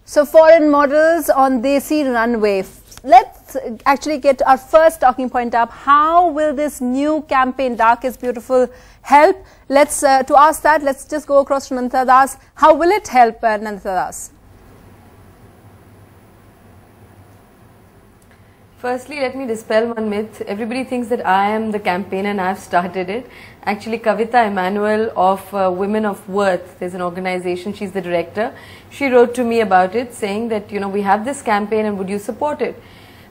So foreign models on Desi runway. Let's actually get our first talking point up. How will this new campaign, Dark is Beautiful, help? Let's to ask that, let's just go across to Nandita Das. How will it help, Nandita Das? Firstly, let me dispel one myth. Everybody thinks that I am the campaigner and I've started it. Actually, Kavita Emmanuel of Women of Worth, there's an organization, she's the director. She wrote to me about it saying that, you know, we have this campaign and would you support it?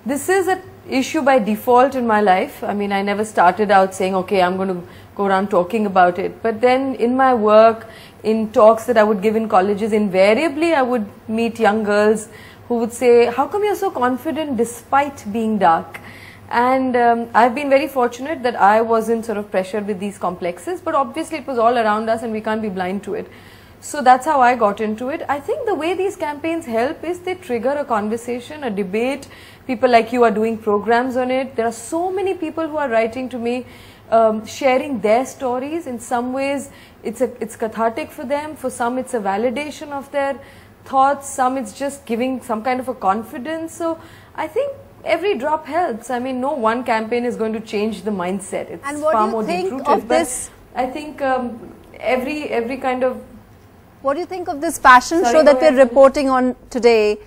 This is an issue by default in my life. I mean, I never started out saying, okay, I'm going to go around talking about it. But then in my work, in talks that I would give in colleges, invariably I would meet young girls who would say, how come you're so confident despite being dark? And I've been very fortunate that I wasn't sort of pressured with these complexes, but obviously it was all around us and we can't be blind to it. So that's how I got into it. I think the way these campaigns help is they trigger a conversation, a debate. People like you are doing programs on it. There are so many people who are writing to me, sharing their stories. In some ways, it's cathartic for them. For some, it's a validation of their thoughts. Some, it's just giving some kind of a confidence. So I think every drop helps. I mean, no one campaign is going to change the mindset. It's and what far do you more think deep-rooted. of this? I think every kind of... What do you think of this fashion show that we're reporting on today,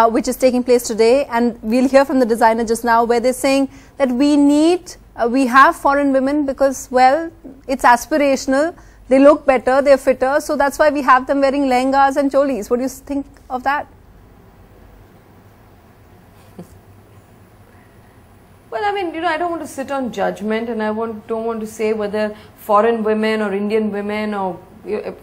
which is taking place today? And we'll hear from the designer just now where they're saying that we have foreign women because, well, it's aspirational. They look better, they're fitter. So that's why we have them wearing lehengas and cholis. What do you think of that? Well, I mean, you know, I don't want to sit on judgment and I don't want to say whether foreign women or Indian women or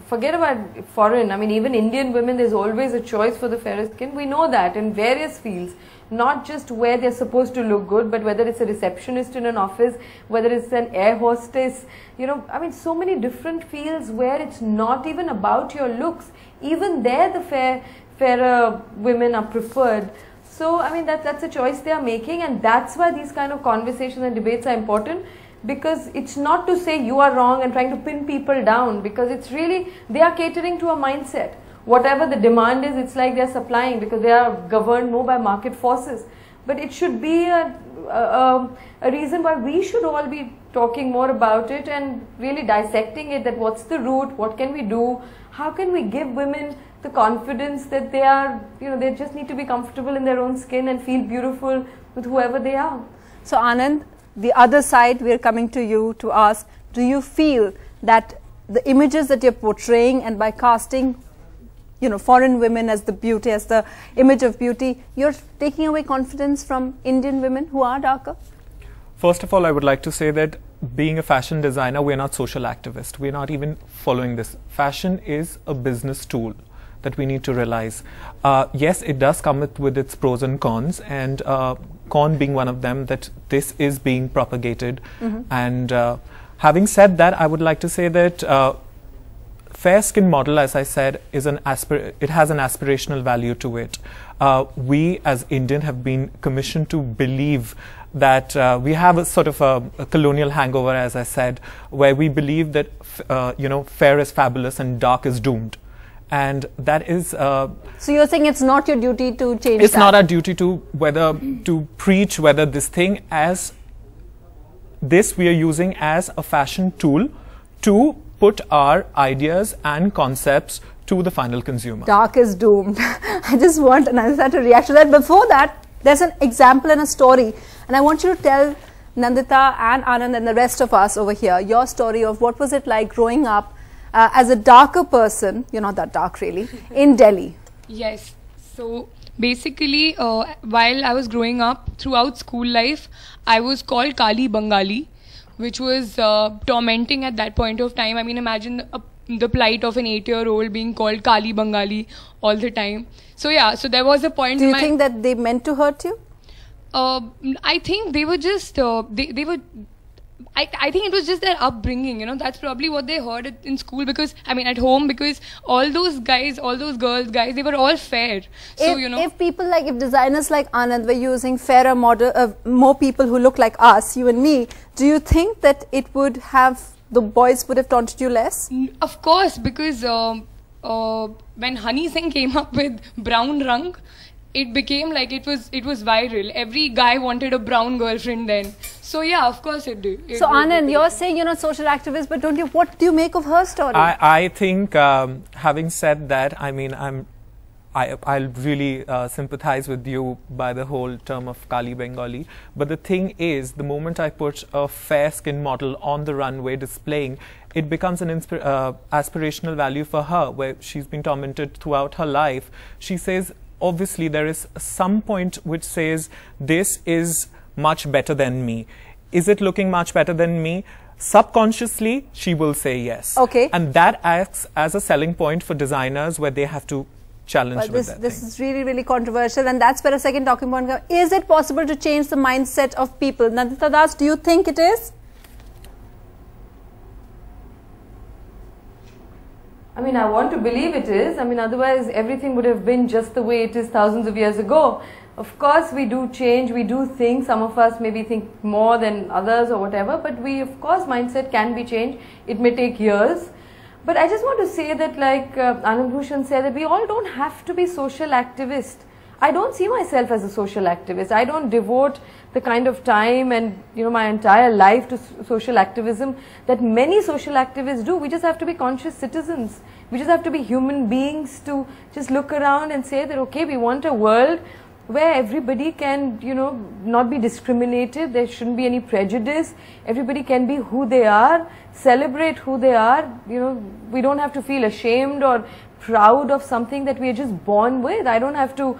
forget about foreign. I mean, even Indian women, there's always a choice for the fairer skin. We know that in various fields, not just where they're supposed to look good, but whether it's a receptionist in an office, whether it's an air hostess, you know, I mean, so many different fields where it's not even about your looks. Even there, the fairer women are preferred. So, I mean, that's a choice they are making, and that's why these kind of conversations and debates are important. Because it's not to say you are wrong and trying to pin people down, because it's really, they are catering to a mindset. Whatever the demand is, it's like they're supplying because they are governed more by market forces. But it should be a reason why we should all be talking more about it and really dissecting it, that what's the root, what can we do, how can we give women the confidence that they are, you know, they just need to be comfortable in their own skin and feel beautiful with whoever they are. So Anand, the other side, we are coming to you to ask, do you feel that the images that you're portraying and by casting, you know, foreign women as the beauty, as the image of beauty, you're taking away confidence from Indian women who are darker? First of all, I would like to say that being a fashion designer, we're not social activists. We're not even following this. Fashion is a business tool that we need to realize. Yes, it does come with its pros and cons, and con being one of them, that this is being propagated. And having said that, I would like to say that fair skin model, as I said, is it has an aspirational value to it. We as Indian have been commissioned to believe that we have a sort of a colonial hangover, as I said, where we believe that you know, fair is fabulous and dark is doomed. And that is... so you're saying it's not your duty to change It's not our duty to preach whether this thing as this we are using as a fashion tool to put our ideas and concepts to the final consumer. Dark is doomed. I just want Nandita to react to that. Before that, there's an example and a story. And I want you to tell Nandita and Anand and the rest of us over here your story of what was it like growing up as a darker person, you're not that dark really, in Delhi. Yes. So basically, while I was growing up, throughout school life, I was called Kali Bengali, which was tormenting at that point of time. I mean, imagine the plight of an 8-year-old being called Kali Bengali all the time. So yeah, so there was a point. Do you think that they meant to hurt you? I think they were just, I think it was just their upbringing, you know, that's probably what they heard in school, because, I mean, at home, because all those guys, all those girls, guys, they were all fair. So, you know. If people like, if designers like Anand were using fairer model, more people who look like us, you and me, do you think that it would have, the boys would have taunted you less? Of course, because when Honey Singh came up with brown rang, it became like it was viral. Every guy wanted a brown girlfriend then. So yeah, of course it did. So Anand, you're saying you're not social activist, but what do you make of her story? I think, having said that, I mean, I'll really sympathize with you by the whole term of Kali Bengali. But the thing is, the moment I put a fair-skinned model on the runway displaying, it becomes an aspirational value for her, where she's been tormented throughout her life. She says, obviously, there is some point which says, this is much better than me. Is it looking much better than me? Subconsciously, she will say yes. Okay. And that acts as a selling point for designers where they have to challenge with that. This is really, really controversial, and that's where a second talking point comes. Is it possible to change the mindset of people? Nandita Das, do you think it is? I mean, I want to believe it is. I mean, otherwise everything would have been just the way it is thousands of years ago. Of course, we do change, we do think, some of us maybe think more than others or whatever, but of course, mindset can be changed. It may take years. But I just want to say that, like Anand Bhushan said, that we all don't have to be social activists. I don't see myself as a social activist. I don't devote the kind of time and my entire life to social activism that many social activists do. We just have to be conscious citizens. We just have to be human beings to just look around and say that, okay, we want a world where everybody can, not be discriminated. There shouldn't be any prejudice. Everybody can be who they are, celebrate who they are. We don't have to feel ashamed or proud of something that we are just born with. I don't have to,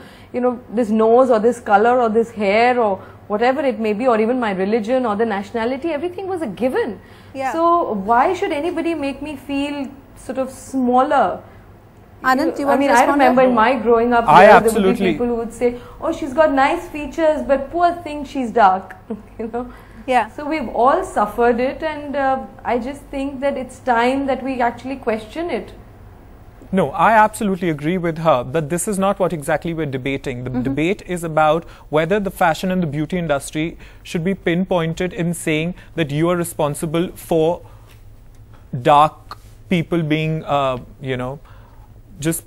this nose or this color or this hair or whatever it may be, or even my religion or the nationality. Everything was a given. Yeah. So why should anybody make me feel sort of smaller? Anand, do you want to I remember in my growing up, there would be people who would say, oh, she's got nice features, but poor thing, she's dark. Yeah. So we've all suffered it, and I just think that it's time that we actually question it. No, I absolutely agree with her, but this is not what exactly we're debating. The debate is about whether the fashion and the beauty industry should be pinpointed in saying that you are responsible for dark people being, just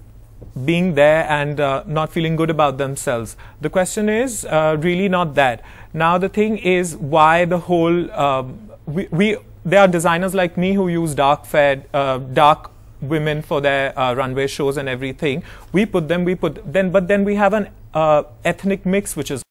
being there and not feeling good about themselves. The question is really not that. Now the thing is, why the whole, there are designers like me who use dark women for their runway shows and everything. But then we have an ethnic mix which is